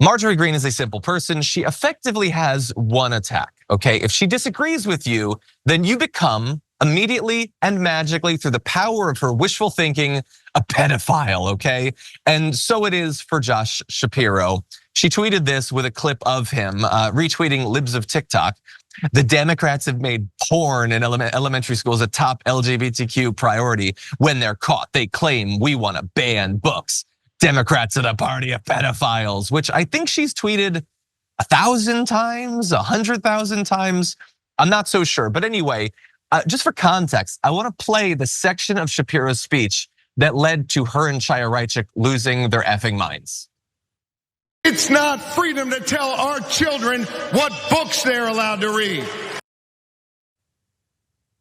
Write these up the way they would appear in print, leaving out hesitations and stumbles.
Marjorie Greene is a simple person. She effectively has one attack, okay? If she disagrees with you, then you become immediately and magically, through the power of her wishful thinking, a pedophile, okay? And so it is for Josh Shapiro. She tweeted this with a clip of him retweeting libs of TikTok. The Democrats have made porn in elementary schools a top LGBTQ priority. When they're caught, they claim we want to ban books. Democrats are the party of pedophiles, which I think she's tweeted 1,000 times, 100,000 times. I'm not so sure, but anyway, just for context, I want to play the section of Shapiro's speech that led to her and Chaya Raichik losing their effing minds. It's not freedom to tell our children what books they're allowed to read.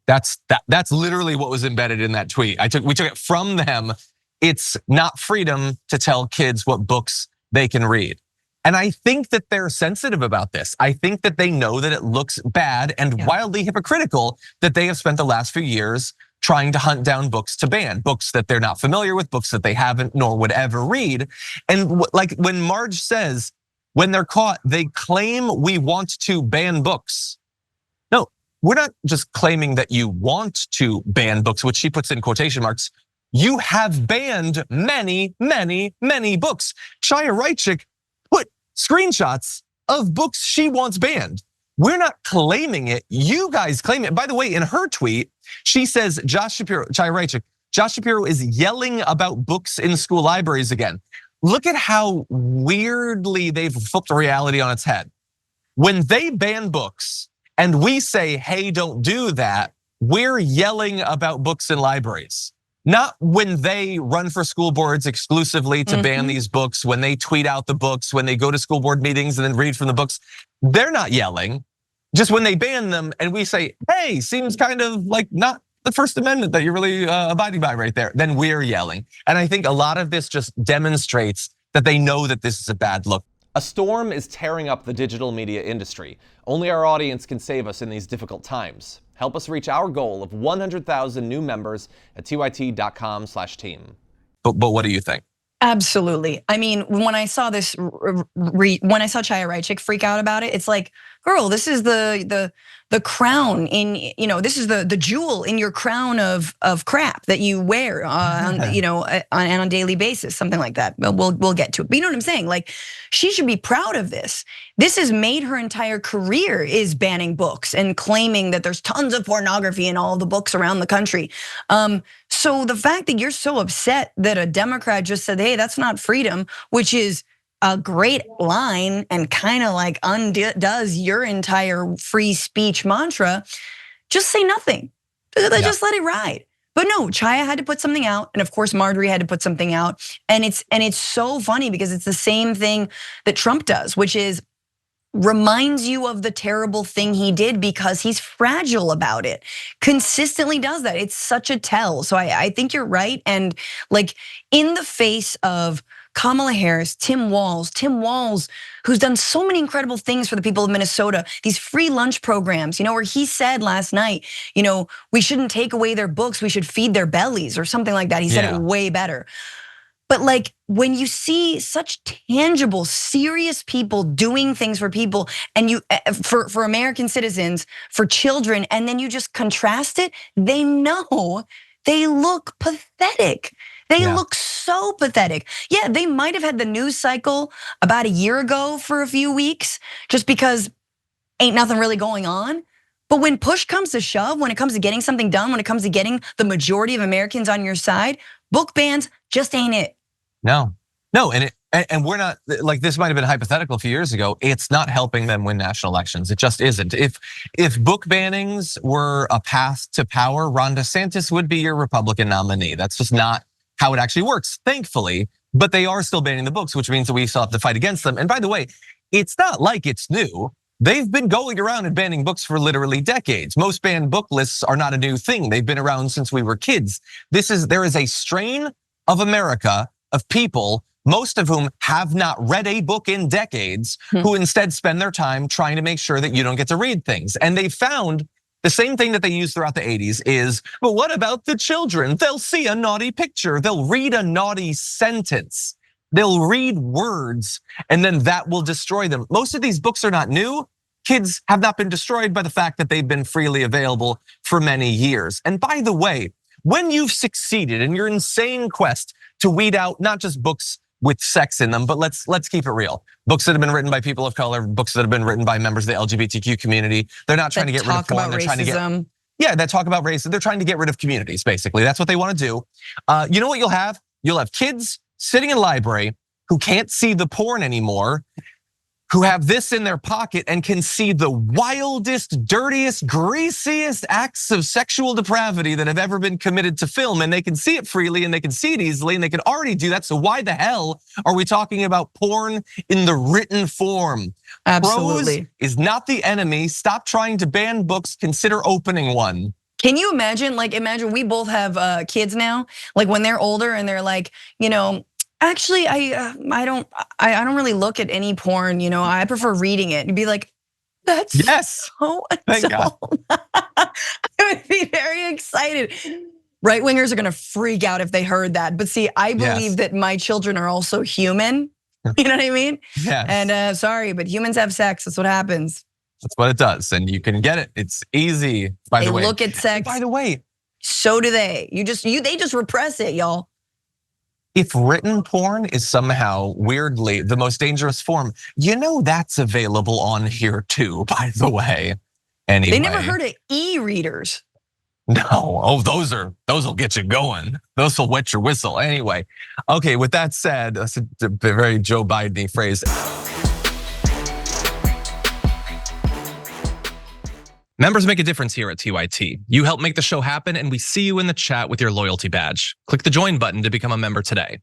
That's literally what was embedded in that tweet. We took it from them. It's not freedom to tell kids what books they can read. And I think that they're sensitive about this. I think that they know that it looks bad and wildly hypocritical that they have spent the last few years trying to hunt down books to ban, books that they're not familiar with, books that they haven't nor would ever read. And like when Marge says, when they're caught, they claim we want to ban books. No, we're not just claiming that you want to ban books, which she puts in quotation marks. You have banned many, many, many books. Chaya Raichik put screenshots of books she wants banned. We're not claiming it, you guys claim it. By the way, in her tweet, she says Josh Shapiro, Chaya Raichik, Josh Shapiro is yelling about books in school libraries again. Look at how weirdly they've flipped reality on its head. When they ban books and we say, hey, don't do that, we're yelling about books in libraries. Not when they run for school boards exclusively to ban these books, when they tweet out the books, when they go to school board meetings and then read from the books. They're not yelling. Just when they ban them and we say, hey, seems kind of like not the First Amendment that you're really abiding by right there, then we're yelling. And I think a lot of this just demonstrates that they know that this is a bad look. A storm is tearing up the digital media industry. Only our audience can save us in these difficult times. Help us reach our goal of 100,000 new members at tyt.com/team. But what do you think? Absolutely. I mean, when I saw this, when I saw Chaya Raichik freak out about it, it's like, girl, this is the crown in, this is the jewel in your crown of crap that you wear on, on a daily basis, something like that. We'll get to it. But you know what I'm saying? Like, she should be proud of this. This has made her entire career is banning books and claiming that there's tons of pornography in all the books around the country. So the fact that you're so upset that a Democrat just said, hey, that's not freedom, which is a great line and kind of like undoes your entire free speech mantra, just say nothing. Just let it ride. But no, Chaya had to put something out, and of course Marjorie had to put something out. And it's so funny because it's the same thing that Trump does, which is reminds you of the terrible thing he did because he's fragile about it. Consistently does that. It's such a tell. So I think you're right. And like in the face of Kamala Harris, Tim Walz, who's done so many incredible things for the people of Minnesota, these free lunch programs, where he said last night, we shouldn't take away their books, we should feed their bellies or something like that. He said it way better. But like when you see such tangible, serious people doing things for people and for American citizens, for children, and then you just contrast it, they know they look pathetic. They look so pathetic. Yeah, they might have had the news cycle about a year ago for a few weeks, just because ain't nothing really going on. But when push comes to shove, when it comes to getting something done, when it comes to getting the majority of Americans on your side, book bans just ain't it. No, and we're not, like, this might have been hypothetical a few years ago. It's not helping them win national elections. It just isn't. If book bannings were a path to power, Ron DeSantis would be your Republican nominee. That's just not how it actually works, thankfully. But they are still banning the books, which means that we still have to fight against them. And by the way, it's not like it's new. They've been going around and banning books for literally decades. Most banned book lists are not a new thing. They've been around since we were kids. There is a strain of America of people, most of whom have not read a book in decades, who instead spend their time trying to make sure that you don't get to read things. And they found the same thing that they used throughout the 80s is, but what about the children? They'll see a naughty picture, they'll read a naughty sentence. They'll read words and then that will destroy them. Most of these books are not new. Kids have not been destroyed by the fact that they've been freely available for many years. And by the way, when you've succeeded in your insane quest to weed out not just books with sex in them, but let's keep it real. Books that have been written by people of color, books that have been written by members of the LGBTQ community. They're not trying to get rid of porn. They're trying to get, yeah, that talk about race. They're trying to get rid of communities, basically. That's what they want to do. You know what you'll have? You'll have kids sitting in a library who can't see the porn anymore, who have this in their pocket and can see the wildest, dirtiest, greasiest acts of sexual depravity that have ever been committed to film. And they can see it freely and they can see it easily and they can already do that. So why the hell are we talking about porn in the written form? Absolutely. Prose is not the enemy. Stop trying to ban books, consider opening one. Can you imagine, imagine we both have kids now, like when they're older and they're like, actually, I don't really look at any porn. I prefer reading it. And be like, that's so adult. I would be very excited. Right wingers are gonna freak out if they heard that. But see, I believe that my children are also human. You know what I mean? Yes. And sorry, but humans have sex. That's what happens. That's what it does, and you can get it. It's easy. By the way, they look at sex. By the way, so do they. They just repress it, y'all. If written porn is somehow weirdly the most dangerous form, that's available on here too, by the way. Anyway. They never heard of e-readers. No, those will get you going. Those will wet your whistle. Anyway, okay, with that said, that's a very Joe Biden-y phrase. Members make a difference here at TYT. You help make the show happen and we see you in the chat with your loyalty badge. Click the join button to become a member today.